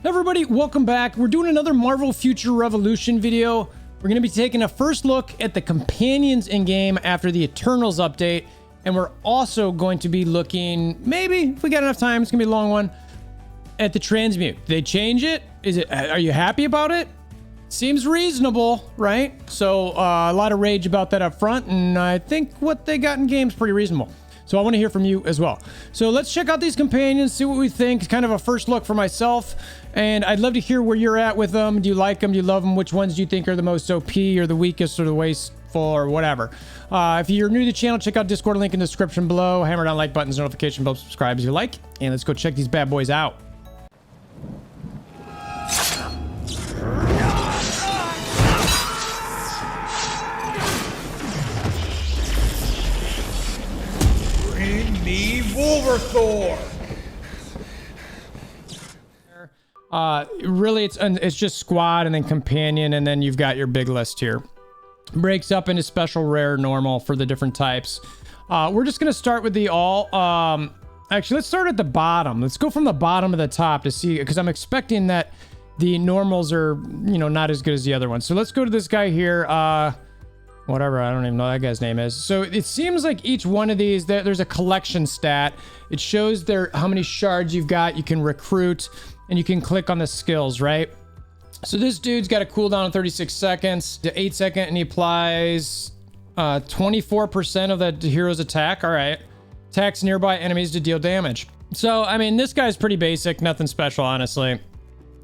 Everybody, welcome back. We're doing another Marvel Future Revolution video. We're going to be taking a first look at the companions in game after the Eternals update, and we're also going to be looking, maybe if we got enough time, it's gonna be a long one, at the transmute. Did they change it? Are you happy about it? Seems reasonable, right? So a lot of rage about that up front, and I think what they got in game is pretty reasonable. So I want to hear from you as well. So let's check out these companions, see what we think. Kind of a first look for myself, and I'd love to hear where you're at with them. Do you like them? Do you love them? Which ones do you think are the most OP or the weakest or the wasteful or whatever? If you're new to the channel, check out Discord, link in the description below. Hammer down like buttons, notification bell, subscribe if you like, and let's go check these bad boys out. Bring me WolverThor! Really, it's just squad and then companion, and then you've got your big list here. Breaks up into special, rare, normal for the different types. We're just gonna start with the all. Actually, let's start at the bottom. Let's go from the bottom to the top to see, because I'm expecting that the normals are, you know, not as good as the other ones. So let's go to this guy here. Whatever, I don't even know what that guy's name is. So it seems like each one of these, there's a collection stat. It shows how many shards you've got. You can recruit, and you can click on the skills, right? So this dude's got a cooldown of 36 seconds to 8 seconds, and he applies 24% of the hero's attack. All right. Attacks nearby enemies to deal damage. So, I mean, this guy's pretty basic, nothing special, honestly.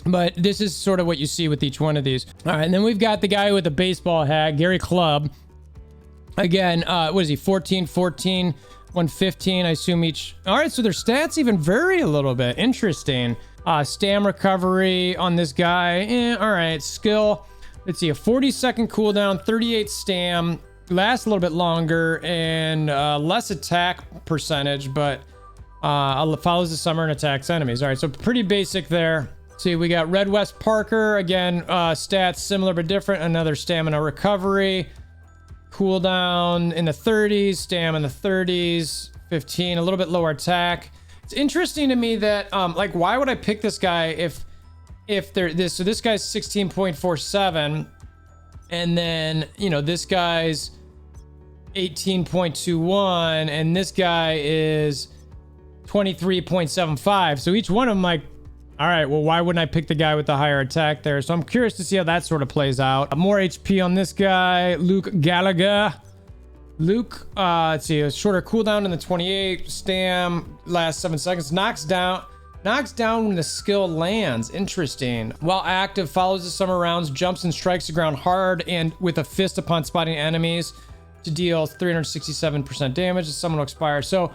But this is sort of what you see with each one of these. All right, and then we've got the guy with the baseball hat, Gary Clubb. Again, what is he, 14, 115, I assume each. All right, so their stats even vary a little bit. Interesting. Stam recovery on this guy. All right, skill. Let's see, a 40-second cooldown, 38 stam. Lasts a little bit longer and less attack percentage, but follows the summer and attacks enemies. All right, so pretty basic there. See, we got Red West Parker. Again, stats similar but different. Another stamina recovery. Cooldown in the 30s. Stam in the 30s. 15, a little bit lower attack. It's interesting to me that, like, why would I pick this guy if they're this? So this guy's 16.47. And then, you know, this guy's 18.21. And this guy is 23.75. So each one of them, like, all right, well, why wouldn't I pick the guy with the higher attack there? So I'm curious to see how that sort of plays out. More HP on this guy, Luke Gallagher. Luke, let's see, a shorter cooldown in the 28. Stam, last 7 seconds. Knocks down when the skill lands. Interesting. While active, follows the summer rounds, jumps and strikes the ground hard and with a fist upon spotting enemies to deal 367% damage. The summon will expire. So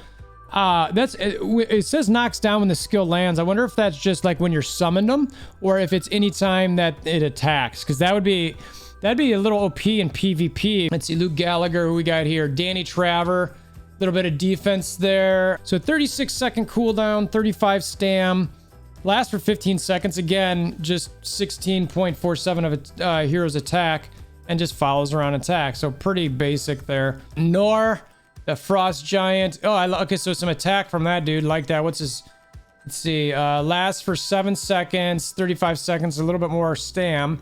it says knocks down when the skill lands. I wonder if that's just like when you're summoned them, or if it's any time that it attacks, because that'd be a little OP in PvP. Let's see, Luke Gallagher, who we got here, Danny Traver, a little bit of defense there. So 36-second cooldown, 35 stam, lasts for 15 seconds. Again, just 16.47 of a hero's attack, and just follows around attack. So pretty basic there. Nor, the Frost Giant. Oh, okay, so some attack from that dude. Like that. What's his... Let's see. Lasts for 7 seconds, 35 seconds, a little bit more stam.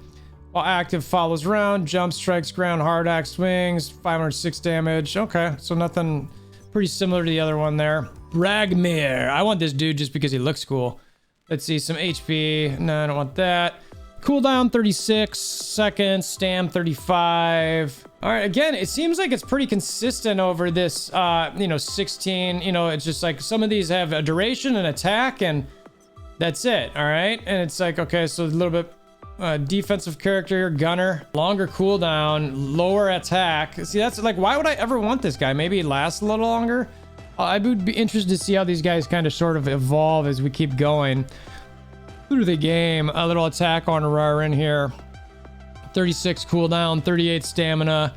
While active, follows around, jumps, strikes ground, hard axe swings, 506 damage. Okay, so nothing, pretty similar to the other one there. Bragmere. I want this dude just because he looks cool. Let's see, some HP. No, I don't want that. Cooldown 36 seconds, stam 35. All right, again, it seems like it's pretty consistent over this, you know, 16. You know, it's just like some of these have a duration and attack, and that's it. All right, and it's like, okay, so a little bit defensive character, gunner, longer cooldown, lower attack. See, that's like, why would I ever want this guy? Maybe he lasts a little longer. I would be interested to see how these guys kind of sort of evolve as we keep going through the game. A little attack on Aurora in here. 36 cooldown, 38 stamina,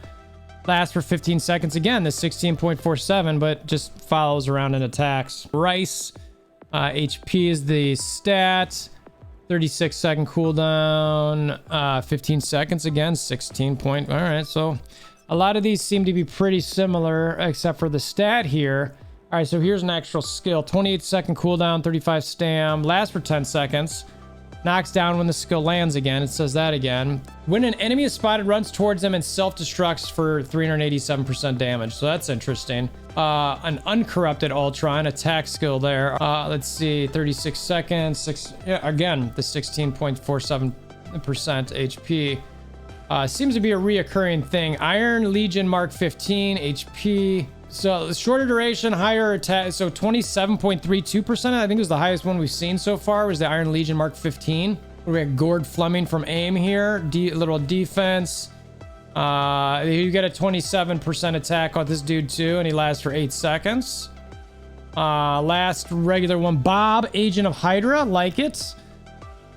lasts for 15 seconds. Again, this 16.47, but just follows around and attacks. Rice, HP is the stat. 36-second cooldown, 15 seconds. Again, 16 point. All right, so a lot of these seem to be pretty similar, except for the stat here. All right, so here's an actual skill. 28-second cooldown, 35 stam, lasts for 10 seconds. Knocks down when the skill lands again. It says that again. When an enemy is spotted, runs towards them and self-destructs for 387% damage. So that's interesting. An uncorrupted Ultron attack skill there. Let's see, 36 seconds. Yeah, again, the 16.47% HP. Seems to be a reoccurring thing. Iron Legion Mark 15 HP. So shorter duration, higher attack. So 27.32%. I think was the highest one we've seen so far. Was the Iron Legion Mark 15. We got Gord Fleming from AIM here. Little defense. You get a 27% attack on this dude too, and he lasts for 8 seconds. Last regular one, Bob, Agent of Hydra. Like it.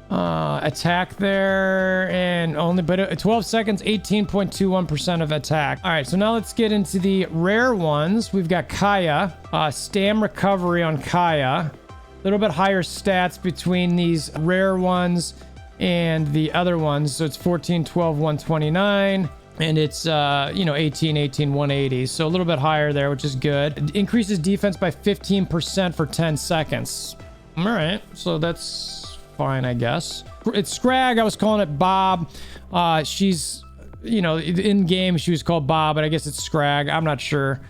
Attack there, and only but 12 seconds, 18.21% of attack. All right, so now let's get into the rare ones. We've got Kaya, stam recovery on Kaya. A little bit higher stats between these rare ones and the other ones. So it's 14, 12, 129. And it's, 18, 18, 180. So a little bit higher there, which is good. It increases defense by 15% for 10 seconds. All right, so that's fine, I guess. It's Scrag. I was calling it Bob. She's, in game she was called Bob, but I guess it's Scrag. I'm not sure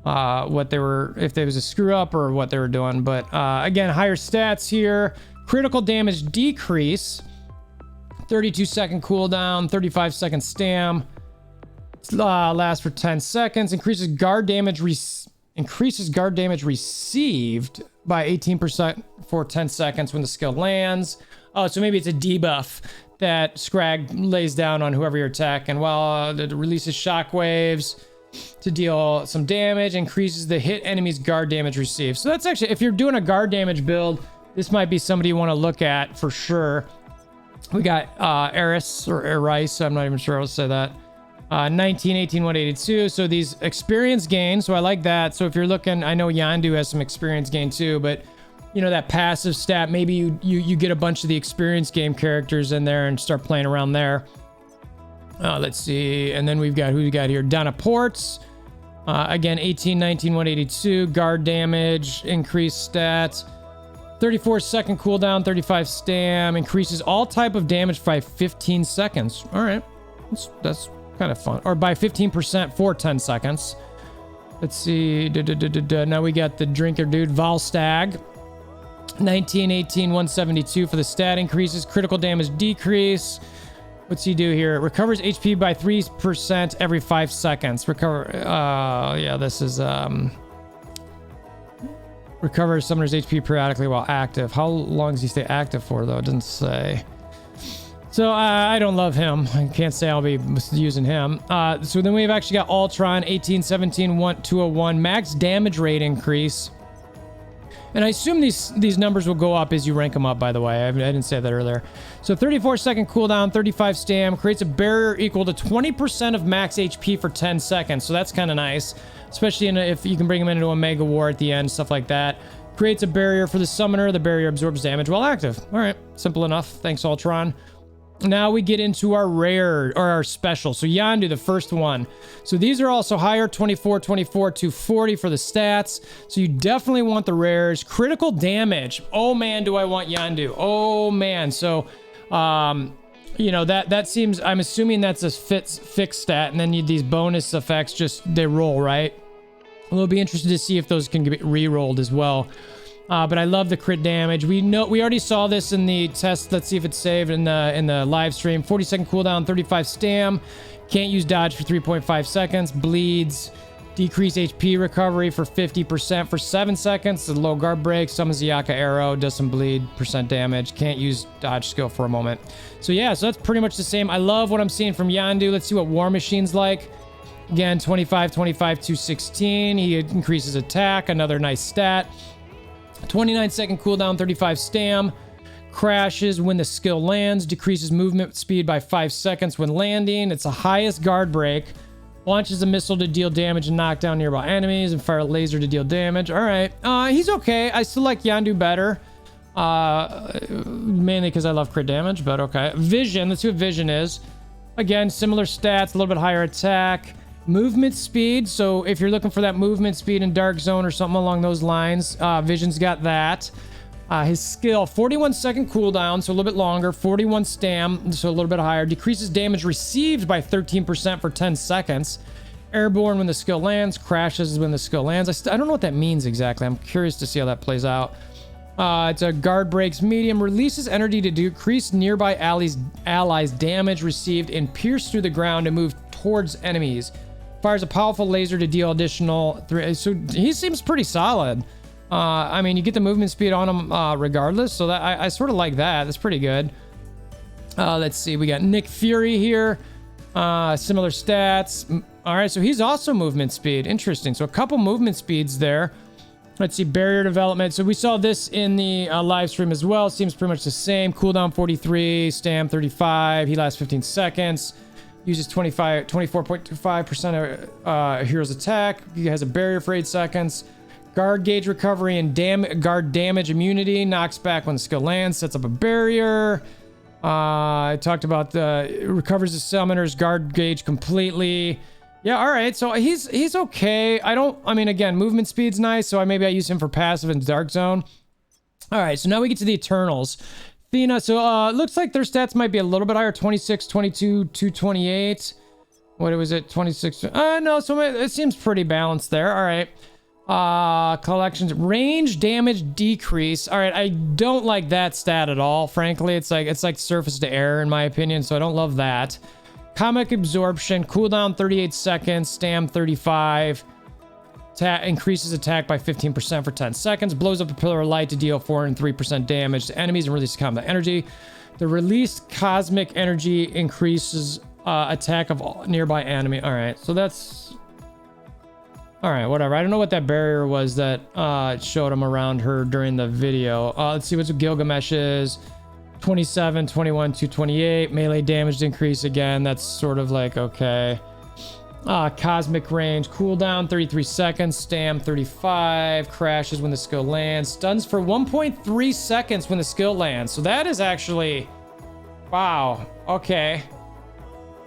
if there was a screw up or what they were doing. But again, higher stats here. Critical damage decrease. 32-second cooldown. 35-second stam. Lasts for 10 seconds. Increases guard damage received by 18% for 10 seconds when the skill lands. Oh, so maybe it's a debuff that Scrag lays down on whoever you're attacking. Well, it releases shockwaves to deal some damage, increases the hit enemy's guard damage received. So that's actually, if you're doing a guard damage build, this might be somebody you want to look at for sure. We got Eris or Eris, I'm not even sure how to say that. 19, 18, 182. So these experience gains. So I like that. So if you're looking, I know Yondu has some experience gain too, but that passive stat, maybe you get a bunch of the experience game characters in there and start playing around there. Let's see. And then who we got here? Donna Ports. Again, 18, 19, 182. Guard damage, increased stats. 34-second cooldown, 35 stam. Increases all type of damage by 15 seconds. All right. That's kind of fun. Or by 15% for 10 seconds. Let's see. Now we got the drinker dude, Volstagg. 19, 18, 172 for the stat increases. Critical damage decrease. What's he do here? Recovers HP by 3% every 5 seconds. This is recovers summoner's HP periodically while active. How long does he stay active for though? It doesn't say. So I don't love him. I can't say I'll be using him. So then we've actually got Ultron, 18, 17, 201. Max damage rate increase. And I assume these numbers will go up as you rank them up, by the way. I didn't say that earlier. So 34-second cooldown, 35 stam. Creates a barrier equal to 20% of max HP for 10 seconds. So that's kind of nice. Especially if you can bring them into a Mega War at the end, stuff like that. Creates a barrier for the summoner. The barrier absorbs damage while active. All right. Simple enough. Thanks, Ultron. Now we get into our rare or our special. So Yondu, the first one. So these are also higher, 24, 24, 240 for the stats. So you definitely want the rares. Critical damage. Oh man, do I want Yondu. Oh man. So, that seems, I'm assuming that's a fixed stat. And then these bonus effects they roll, right? We'll be interested to see if those can get re-rolled as well. But I love the crit damage. We already saw this in the test. Let's see if it's saved in the live stream. 40-second cooldown, 35 stam. Can't use dodge for 3.5 seconds. Bleeds. Decrease HP recovery for 50% for 7 seconds. The low guard break. Summons the Yaka arrow. Does some bleed. % damage. Can't use dodge skill for a moment. So yeah, so that's pretty much the same. I love what I'm seeing from Yondu. Let's see what War Machine's like. Again, 25, 25, 216. He increases attack. Another nice stat. 29-second cooldown, 35 stam. Crashes when the skill lands. Decreases movement speed by 5 seconds when landing. It's the highest guard break. Launches a missile to deal damage and knock down nearby enemies. And fire a laser to deal damage. All right. He's okay. I still like Yondu better. Mainly because I love crit damage, but okay. Vision. Let's see what Vision is. Again, similar stats. A little bit higher attack. Movement speed. So if you're looking for that movement speed in Dark Zone or something along those lines, Vision's got that. His skill, 41-second cooldown, so a little bit longer. 41 stam, so a little bit higher. Decreases damage received by 13% for 10 seconds. Airborne when the skill lands. Crashes when the skill lands. I don't know what that means exactly. I'm curious to see how that plays out. It's a guard breaks medium. Releases energy to decrease nearby allies' damage received and pierce through the ground and move towards enemies. Fires a powerful laser to deal additional 3. So he seems pretty solid. I mean, you get the movement speed on him regardless, so that I sort of like that. That's pretty good. Let's see, we got Nick Fury here. Similar stats. All right, so he's also movement speed. Interesting. So a couple movement speeds there. Let's see, barrier development. So we saw this in the live stream as well. Seems pretty much the same. Cooldown 43, stam 35. He lasts 15 seconds. Uses 24.25% of hero's attack. He has a barrier for 8 seconds. Guard gauge recovery and guard damage immunity. Knocks back when the skill lands. Sets up a barrier. I talked about recovers the summoner's guard gauge completely. Yeah, all right. So he's okay. I mean, again, movement speed's nice. So maybe I use him for passive in Dark Zone. All right. So now we get to the Eternals. Athena. So looks like their stats might be a little bit higher. 26, 22, 228. What was it? 26. No. So it seems pretty balanced there. All right. Collections, range damage decrease. All right, I don't like that stat at all. Frankly, it's like surface to air in my opinion, so I don't love that. Comic absorption, cooldown 38 seconds, stam 35. Increases attack by 15% for 10 seconds. Blows up a pillar of light to deal 403% damage to enemies and releases combat energy. The released cosmic energy increases attack of nearby enemy. All right, so that's. All right, whatever. I don't know what that barrier was that showed him around her during the video. Let's see what Gilgamesh is. 27, 21, 228. Melee damage increase again. That's sort of like, okay. Cosmic range. Cooldown, 33 seconds. Stam, 35. Crashes when the skill lands. Stuns for 1.3 seconds when the skill lands. So that is actually... Wow. Okay.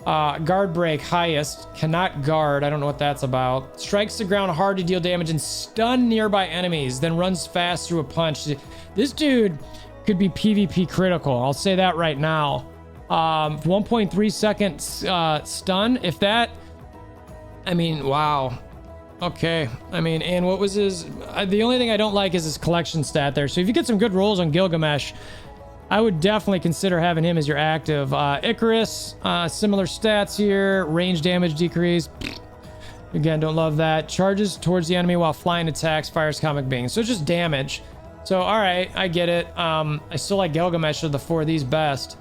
Guard break, highest. Cannot guard. I don't know what that's about. Strikes the ground hard to deal damage and stun nearby enemies. Then runs fast through a punch. This dude could be PvP critical. I'll say that right now. 1.3 second stun. If that... I mean, wow. Okay. I mean, and what was his... the only thing I don't like is his collection stat there. So if you get some good rolls on Gilgamesh... I would definitely consider having him as your active. Icarus, similar stats here. Range damage decrease. Again, don't love that. Charges towards the enemy while flying attacks, fires comic beings. So just damage. So, all right, I get it. I still like Gilgamesh of the 4 of these best.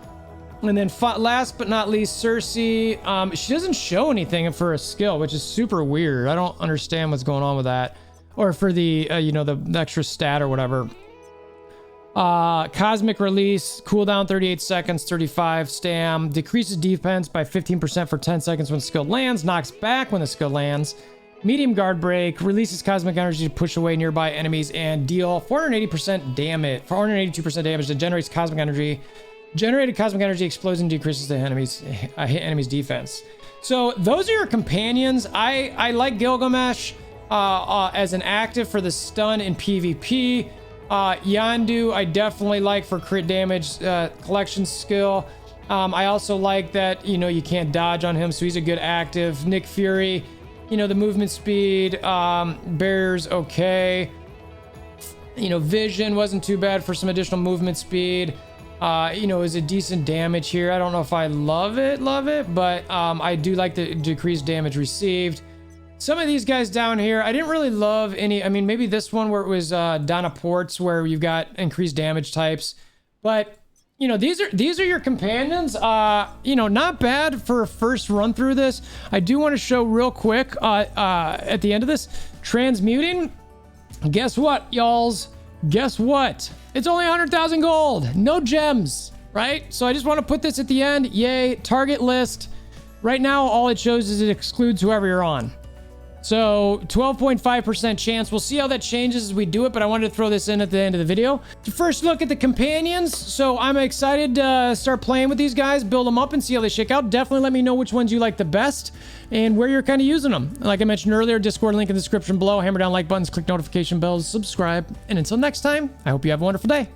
And then last but not least, Cersei. She doesn't show anything for a skill, which is super weird. I don't understand what's going on with that. Or for the, the extra stat or whatever. Cosmic release, cooldown 38 seconds, 35 stam, decreases defense by 15% for 10 seconds when the skill lands, knocks back when the skill lands, medium guard break, releases cosmic energy to push away nearby enemies and deal 482% damage that generates cosmic energy. Generated cosmic energy explodes and decreases the enemy's defense. So those are your companions. I like Gilgamesh as an active for the stun in PvP. Yondu, I definitely like for crit damage collection skill. I also like that, you can't dodge on him, so he's a good active. Nick Fury, the movement speed, barriers, okay. Vision wasn't too bad for some additional movement speed. Is a decent damage here. I don't know if I love it, but I do like the decreased damage received. Some of these guys down here, I didn't really love any. I mean, maybe this one where it was Donna Ports, where you've got increased damage types. But, these are your companions. Not bad for a first run through this. I do want to show real quick at the end of this, transmuting. Guess what, y'alls? Guess what? It's only 100,000 gold. No gems, right? So I just want to put this at the end. Yay, target list. Right now, all it shows is it excludes whoever you're on. So 12.5% chance. We'll see how that changes as we do it, but I wanted to throw this in at the end of the video. First look at the companions. So I'm excited to start playing with these guys, build them up and see how they shake out. Definitely let me know which ones you like the best and where you're kind of using them. Like I mentioned earlier, Discord link in the description below. Hammer down like buttons, click notification bells, subscribe. And until next time, I hope you have a wonderful day.